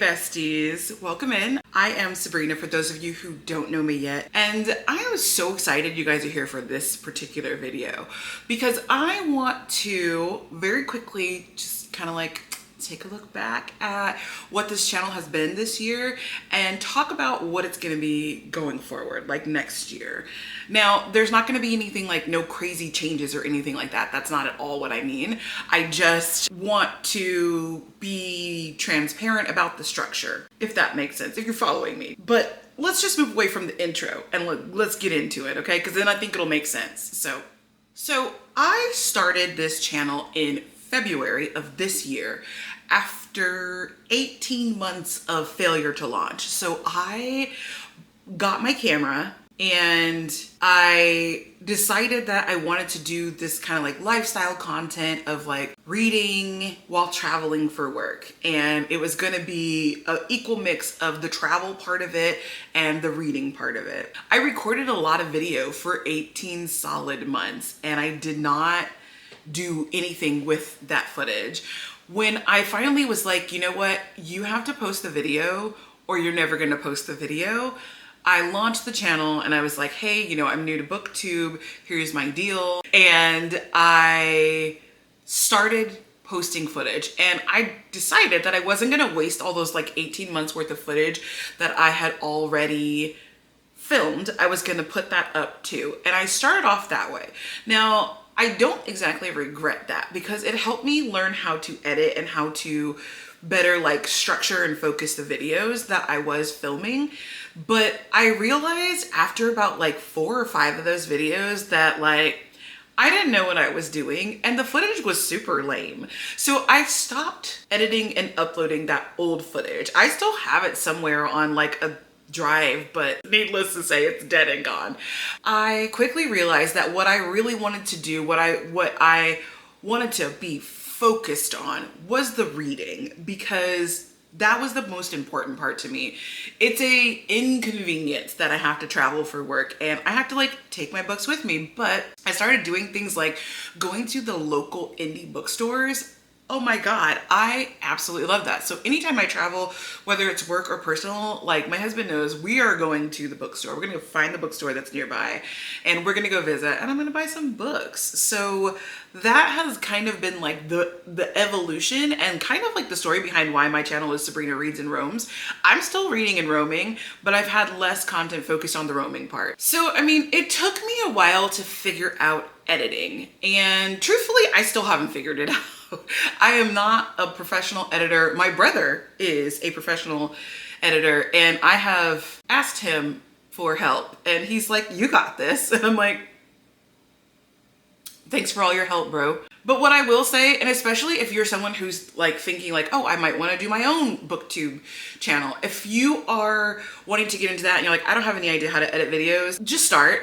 besties, welcome in. I am Sabrina for those of you who don't know me yet, and I am so excited you guys are here for this particular video because I want to very quickly just kind of like take a look back at what this channel has been this year and talk about what it's going to be going forward, like next year. Now, there's not going to be anything like no crazy changes or anything like that. That's not at all what I mean. I just want to be transparent about the structure, if that makes sense, if you're following me. But let's just move away from the intro and let's get into it, okay? Because then I think it'll make sense. So I started this channel in February of this year after 18 months of failure to launch. So I got my camera and I decided that I wanted to do this kind of like lifestyle content of like reading while traveling for work. And it was going to be an equal mix of the travel part of it and the reading part of it. I recorded a lot of video for 18 solid months and I did not do anything with that footage. When I finally was like, you know what, you have to post the video or you're never gonna post the video, I launched the channel and I was like, hey, you know, I'm new to BookTube, here's my deal. And I started posting footage and I decided that I wasn't gonna waste all those like 18 months worth of footage that I had already filmed. I was gonna put that up too. And I started off that way. Now, I don't exactly regret that because it helped me learn how to edit and how to better like structure and focus the videos that I was filming. But I realized after about like 4 or 5 of those videos that like I didn't know what I was doing and the footage was super lame. So I stopped editing and uploading that old footage. I still have it somewhere on like a drive, but needless to say, it's dead and gone. I quickly realized that what I really wanted to do, what I wanted to be focused on was the reading, because that was the most important part to me. It's a inconvenience that I have to travel for work and I have to like take my books with me, but I started doing things like going to the local indie bookstores. Oh my God, I absolutely love that. So anytime I travel, whether it's work or personal, like my husband knows we are going to the bookstore. We're gonna go find the bookstore that's nearby and we're gonna go visit and I'm gonna buy some books. So that has kind of been like the evolution and kind of like the story behind why my channel is Sabrina Reads and Roams. I'm still reading and roaming, but I've had less content focused on the roaming part. So, I mean, it took me a while to figure out editing and truthfully, I still haven't figured it out. I am not a professional editor. My brother is a professional editor and I have asked him for help and he's like, you got this. And I'm like, thanks for all your help, bro. But what I will say, and especially if you're someone who's like thinking like, oh, I might want to do my own BookTube channel. If you are wanting to get into that and you're like, I don't have any idea how to edit videos, just start.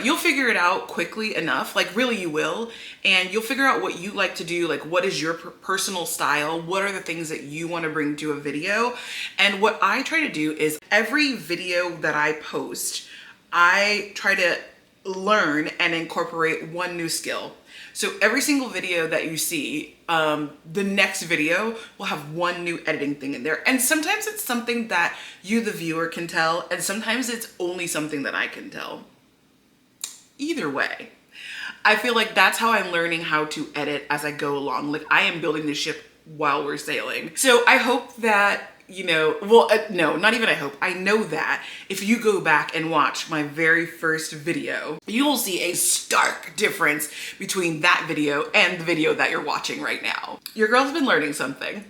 You'll figure it out quickly enough. Like really you will. And you'll figure out what you like to do. Like what is your personal style? What are the things that you want to bring to a video? And what I try to do is every video that I post, I try to learn and incorporate one new skill. So every single video that you see, the next video will have one new editing thing in there. And sometimes it's something that you, the viewer, can tell, and sometimes it's only something that I can tell. Either way, I feel like that's how I'm learning how to edit as I go along. Like I am building the ship while we're sailing. So I hope that, you know, well, no, not even I hope. I know that if you go back and watch my very first video, you will see a stark difference between that video and the video that you're watching right now. Your girl's been learning something.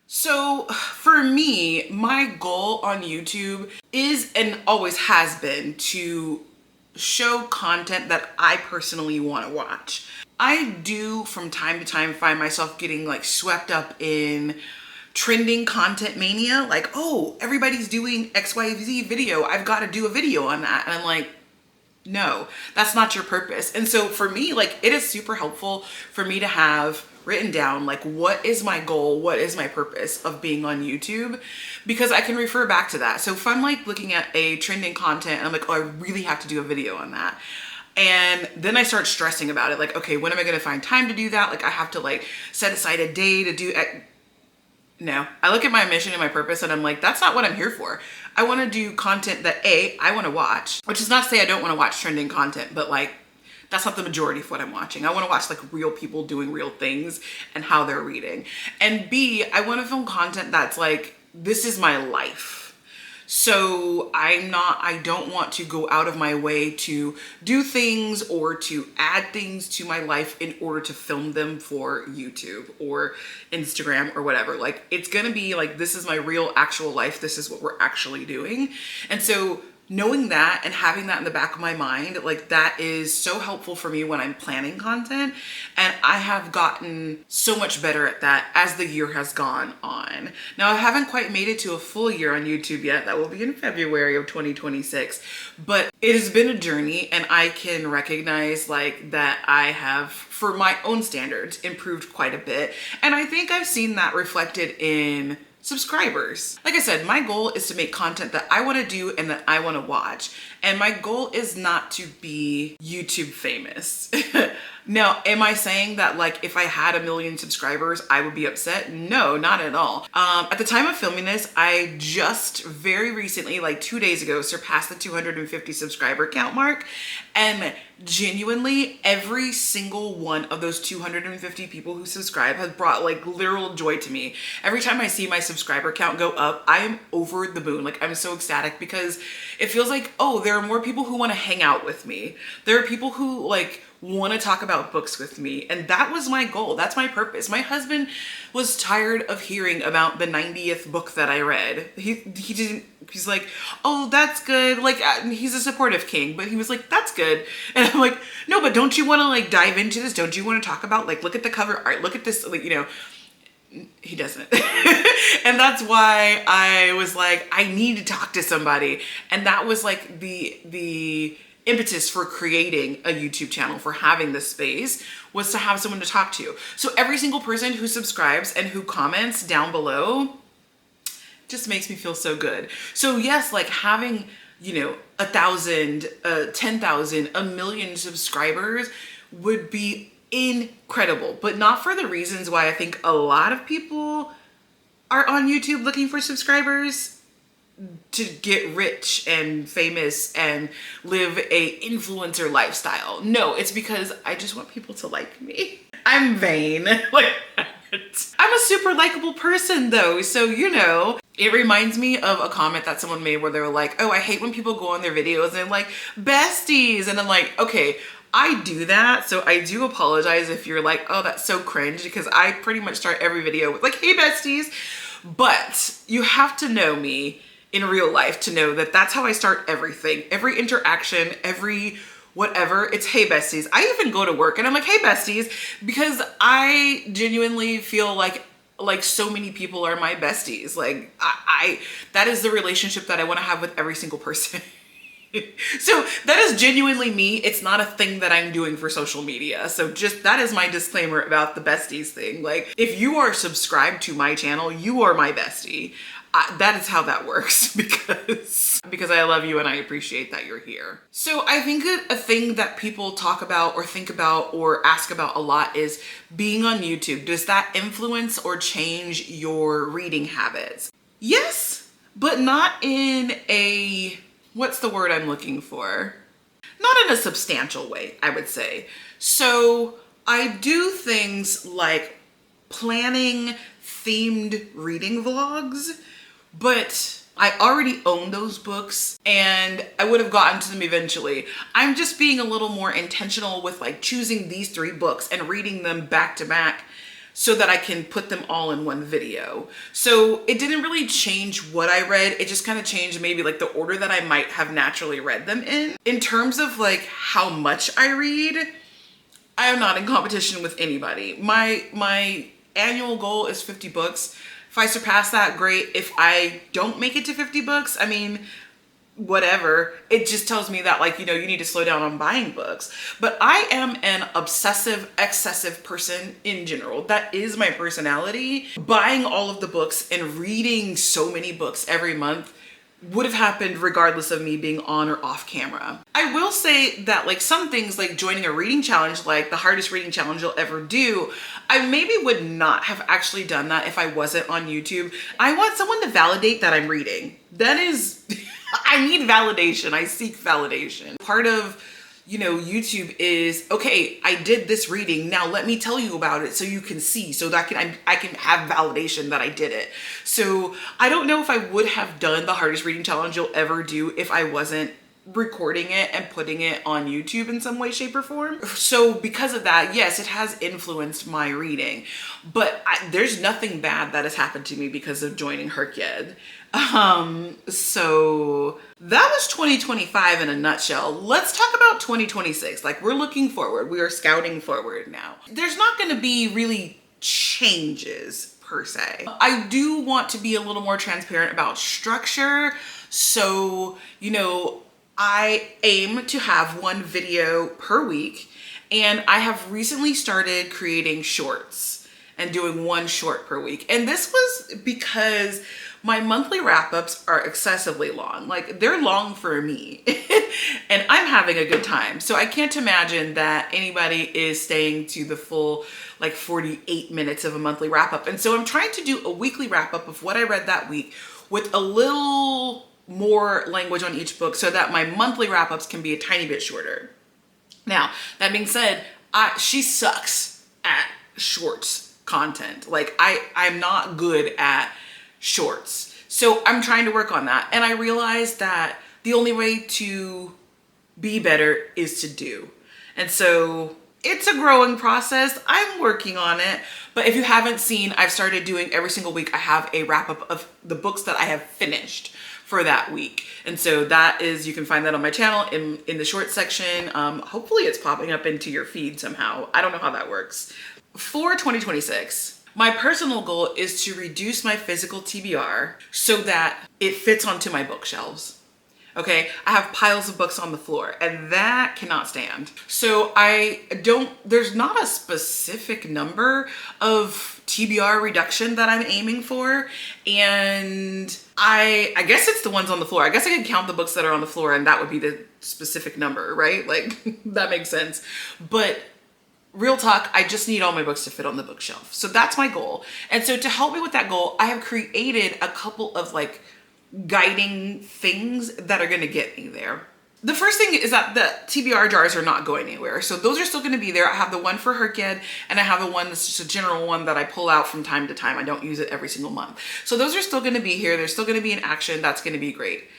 So for me, my goal on YouTube is and always has been to show content that I personally want to watch. I do from time to time find myself getting like swept up in trending content mania, like, oh, everybody's doing XYZ video, I've got to do a video on that. And I'm like, no, that's not your purpose. And so for me, like, it is super helpful for me to have written down, like, what is my goal? What is my purpose of being on YouTube? Because I can refer back to that. So if I'm like looking at a trending content and I'm like, oh, I really have to do a video on that. And then I start stressing about it. Like, okay, when am I going to find time to do that? Like I have to like set aside a day to do No, I look at my mission and my purpose and I'm like, that's not what I'm here for. I want to do content that I want to watch, which is not to say I don't want to watch trending content, but like, that's not the majority of what I'm watching. I want to watch like real people doing real things and how they're reading. And B, I want to film content that's like, this is my life. So I don't want to go out of my way to do things or to add things to my life in order to film them for YouTube or Instagram or whatever. Like, it's gonna be like, this is my real actual life. This is what we're actually doing. And so knowing that and having that in the back of my mind, like, that is so helpful for me when I'm planning content. And I have gotten so much better at that as the year has gone on. Now, I haven't quite made it to a full year on YouTube yet. That will be in February of 2026. But it has been a journey, and I can recognize like that I have, for my own standards, improved quite a bit. And I think I've seen that reflected in subscribers. Like I said, my goal is to make content that I want to do and that I want to watch. And my goal is not to be YouTube famous. Now, am I saying that like if I had 1 million subscribers, I would be upset? No, not at all. At the time of filming this, I just very recently, like 2 days ago, surpassed the 250 subscriber count mark. And genuinely, every single one of those 250 people who subscribe has brought like literal joy to me. Every time I see my subscriber count go up, I am over the moon. Like, I'm so ecstatic because it feels like, oh, there are more people who want to hang out with me. There are people who like want to talk about books with me. And that was my goal. That's my purpose. My husband was tired of hearing about the 90th book that I read. He's like, oh, that's good. Like, he's a supportive king, but he was like, that's good. And I'm like, no, but don't you want to like dive into this? Don't you want to talk about like, look at the cover art, look at this, like, you know, he doesn't. And that's why I was like, I need to talk to somebody. And that was like the impetus for creating a YouTube channel, for having this space, was to have someone to talk to. So every single person who subscribes and who comments down below just makes me feel so good. So yes, like having, you know, 1,000, 10,000, 1 million subscribers would be incredible, but not for the reasons why I think a lot of people are on YouTube looking for subscribers, to get rich and famous and live a influencer lifestyle. No, it's because I just want people to like me. I'm vain. Like, I'm a super likable person though. So, you know, it reminds me of a comment that someone made where they were like, oh, I hate when people go on their videos and they're like, besties. And I'm like, okay, I do that. So I do apologize if you're like, oh, that's so cringe, because I pretty much start every video with like, hey besties. But you have to know me in real life to know that that's how I start everything. Every interaction, every whatever, it's hey besties. I even go to work and I'm like, hey besties, because I genuinely feel like so many people are my besties. Like I that is the relationship that I want to have with every single person. So that is genuinely me. It's not a thing that I'm doing for social media. So just, that is my disclaimer about the besties thing. Like, if you are subscribed to my channel, you are my bestie. That is how that works, because I love you and I appreciate that you're here. So I think a thing that people talk about or think about or ask about a lot is being on YouTube. Does that influence or change your reading habits? Yes, but not in a, what's the word I'm looking for? Not in a substantial way, I would say. So I do things like planning themed reading vlogs, but I already own those books and I would have gotten to them eventually. I'm just being a little more intentional with like choosing these 3 books and reading them back to back so that I can put them all in one video. So it didn't really change what I read. It just kind of changed maybe like the order that I might have naturally read them in. In terms of like how much I read, I am not in competition with anybody. My annual goal is 50 books. If I surpass that, great. If I don't make it to 50 books, I mean, whatever. It just tells me that, like, you know, you need to slow down on buying books. But I am an obsessive, excessive person in general. That is my personality. Buying all of the books and reading so many books every month would have happened regardless of me being on or off camera. I will say that like some things like joining a reading challenge, like the hardest reading challenge you'll ever do, I maybe would not have actually done that if I wasn't on YouTube. I want someone to validate that I'm reading. That is, I need validation. I seek validation. Part of, you know, YouTube is, okay, I did this reading. Now let me tell you about it so you can see, so that I can have validation that I did it. So I don't know if I would have done the hardest reading challenge you'll ever do if I wasn't recording it and putting it on YouTube in some way, shape, or form. So because of that, yes, it has influenced my reading, but there's nothing bad that has happened to me because of joining Herkyed. So that was 2025 in a nutshell. Let's talk about 2026. Like, we're looking forward. We are scouting forward now. There's not going to be really changes per se. I do want to be a little more transparent about structure. So, you know, I aim to have one video per week, and I have recently started creating shorts and doing one short per week. And this was because my monthly wrap-ups are excessively long. Like, they're long for me and I'm having a good time. So I can't imagine that anybody is staying to the full like 48 minutes of a monthly wrap-up. And so I'm trying to do a weekly wrap-up of what I read that week with a little more language on each book so that my monthly wrap-ups can be a tiny bit shorter. Now, that being said, she sucks at shorts content. Like, I'm not good at shorts. So I'm trying to work on that. And I realized that the only way to be better is to do. And so it's a growing process. I'm working on it. But if you haven't seen, I've started doing every single week, I have a wrap up of the books that I have finished for that week. And so that is, you can find that on my channel in the short section. Hopefully it's popping up into your feed somehow. I don't know how that works. For 2026, my personal goal is to reduce my physical TBR so that it fits onto my bookshelves. Okay, I have piles of books on the floor and that cannot stand. So there's not a specific number of TBR reduction that I'm aiming for. And I guess it's the ones on the floor. I guess I could count the books that are on the floor and that would be the specific number, right? Like, that makes sense. But real talk, I just need all my books to fit on the bookshelf. So that's my goal. And so to help me with that goal, I have created a couple of like guiding things that are going to get me there. The first thing is that the TBR jars are not going anywhere. So those are still going to be there. I have the one for Herkyed and I have the one that's just a general one that I pull out from time to time. I don't use it every single month. So those are still going to be here. They're still going to be in action. That's going to be great.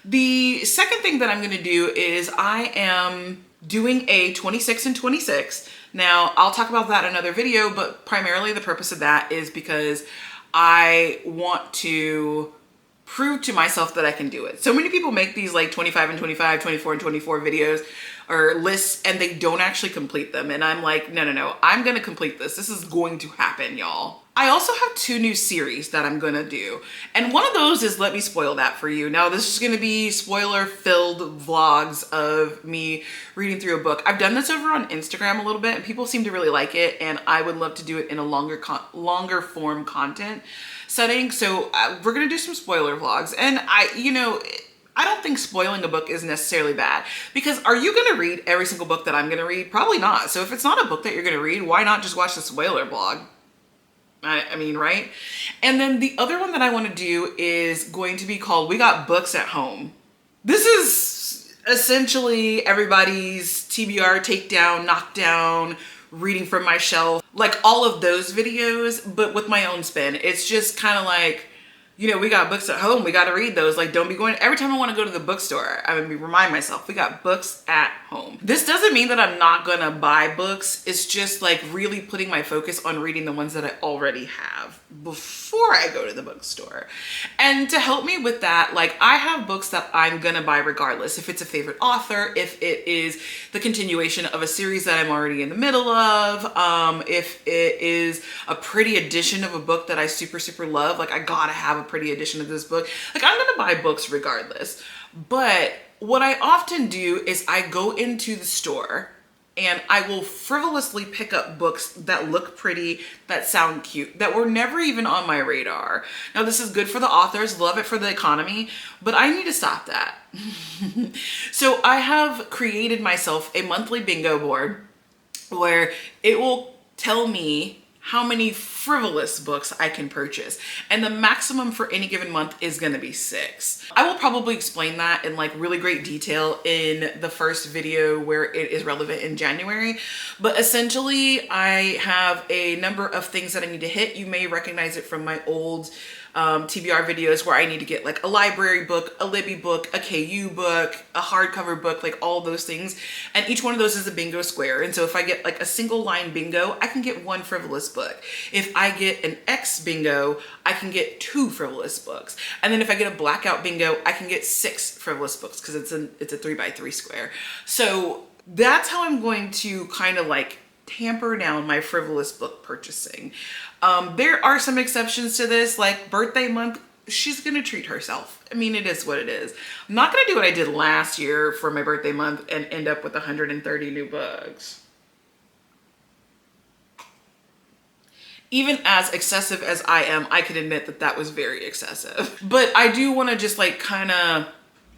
The second thing that I'm going to do is I am doing a 26 and 26. Now, I'll talk about that in another video, but primarily the purpose of that is because I want to prove to myself that I can do it. So many people make these like 25 and 25, 24 and 24 videos or lists and they don't actually complete them. And I'm like, no, I'm gonna complete this. This is going to happen, y'all. I also have 2 new series that I'm gonna do. And one of those is, let me spoil that for you. Now, this is gonna be spoiler-filled vlogs of me reading through a book. I've done this over on Instagram a little bit and people seem to really like it. And I would love to do it in a longer form content setting. So we're gonna do some spoiler vlogs. And I don't think spoiling a book is necessarily bad, because are you gonna read every single book that I'm gonna read? Probably not. So if it's not a book that you're gonna read, why not just watch the spoiler vlog? I mean, right? And then the other one that I want to do is going to be called We Got Books at Home. This is essentially everybody's TBR takedown, knockdown, reading from my shelf, like all of those videos, but with my own spin. It's just kind of like, we got books at home. We got to read those. Like, don't be going, every time I want to go to the bookstore, I mean, remind myself, we got books at home. This doesn't mean that I'm not going to buy books. It's just like really putting my focus on reading the ones that I already have before I go to the bookstore. And to help me with that, like, I have books that I'm going to buy regardless. If it's a favorite author, if it is the continuation of a series that I'm already in the middle of, if it is a pretty edition of a book that I super, super love, like I gotta have a pretty edition of this book. Like, I'm gonna buy books regardless. But what I often do is I go into the store and I will frivolously pick up books that look pretty, that sound cute, that were never even on my radar. Now, this is good for the authors, love it for the economy, but I need to stop that. So I have created myself a monthly bingo board where it will tell me how many frivolous books I can purchase. And the maximum for any given month is gonna be 6. I will probably explain that in like really great detail in the first video where it is relevant in January. But essentially, I have a number of things that I need to hit. You may recognize it from my old TBR videos where I need to get like a library book, a Libby book, a KU book, a hardcover book, like all those things. And each one of those is a bingo square. And so if I get like a single line bingo, I can get 1 frivolous book. If I get an X bingo, I can get 2 frivolous books. And then if I get a blackout bingo, I can get 6 frivolous books because it's a 3x3 square. So that's how I'm going to kind of like tamper down my frivolous book purchasing. There are some exceptions to this, like birthday month, she's gonna treat herself. I mean, it is what it is. I'm not gonna do what I did last year for my birthday month and end up with 130 new books. Even as excessive as I am, I can admit that that was very excessive. But I do wanna just like kind of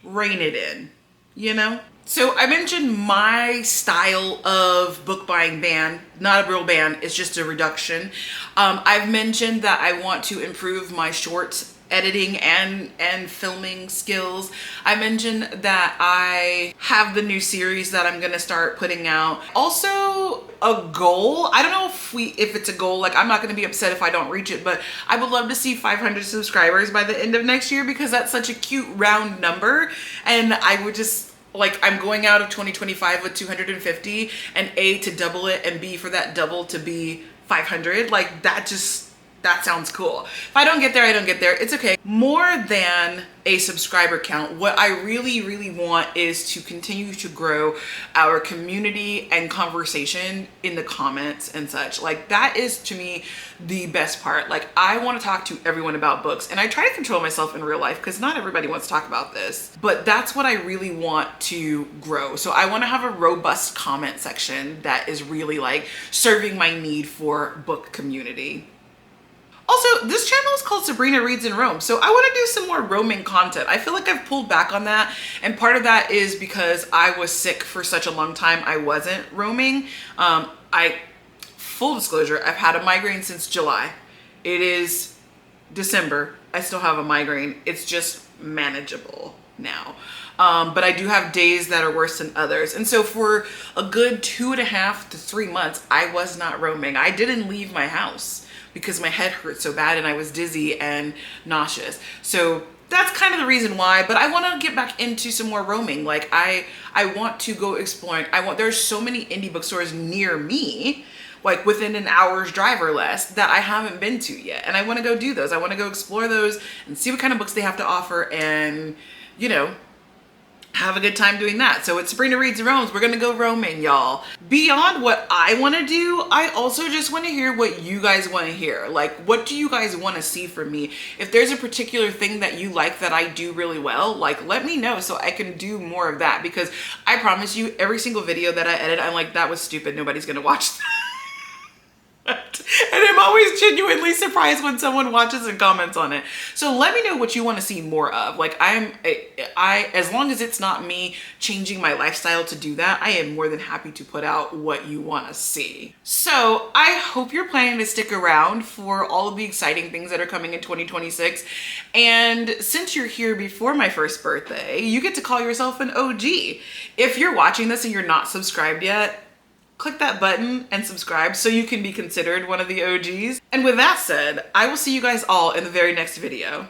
rein it in, you know? So I mentioned my style of book buying ban, not a real ban, it's just a reduction. I've mentioned that I want to improve my short editing and filming skills. I mentioned that I have the new series that I'm gonna start putting out. Also a goal, I don't know if it's a goal, like I'm not gonna be upset if I don't reach it, but I would love to see 500 subscribers by the end of next year because that's such a cute round number. And I would just, like, I'm going out of 2025 with 250, and A, to double it, and B, for that double to be 500. Like, that sounds cool. If I don't get there, I don't get there. It's okay. More than a subscriber count, what I really, really want is to continue to grow our community and conversation in the comments and such. Like, that is, to me, the best part. Like, I want to talk to everyone about books, and I try to control myself in real life because not everybody wants to talk about this, but that's what I really want to grow. So I want to have a robust comment section that is really like serving my need for book community. Also, this channel is called Sabrina Reads in Rome, so I want to do some more roaming content. I feel like I've pulled back on that, and part of that is because I was sick for such a long time. I wasn't roaming. Full disclosure, I've had a migraine since July. It is December. I still have a migraine. It's just manageable now. But I do have days that are worse than others. And so for a good 2.5 to 3 months, I was not roaming. I didn't leave my house because my head hurt so bad and I was dizzy and nauseous. So that's kind of the reason why, but I want to get back into some more roaming. Like I want to go exploring. There's so many indie bookstores near me, like within an hour's drive or less, that I haven't been to yet. And I want to go do those. I want to go explore those and see what kind of books they have to offer and, you know, have a good time doing that. So it's Sabrina Reads and Roams. We're gonna go roaming, y'all. Beyond what I wanna do, I also just wanna hear what you guys wanna hear. Like, what do you guys wanna see from me? If there's a particular thing that you like that I do really well, like, let me know so I can do more of that, because I promise you, every single video that I edit, I'm like, that was stupid, nobody's gonna watch that. And I'm always genuinely surprised when someone watches and comments on it. So let me know what you want to see more of. Like as long as it's not me changing my lifestyle to do that, I am more than happy to put out what you want to see. So I hope you're planning to stick around for all of the exciting things that are coming in 2026. And since you're here before my first birthday, you get to call yourself an OG. If you're watching this and you're not subscribed yet, click that button and subscribe so you can be considered one of the OGs. And with that said, I will see you guys all in the very next video.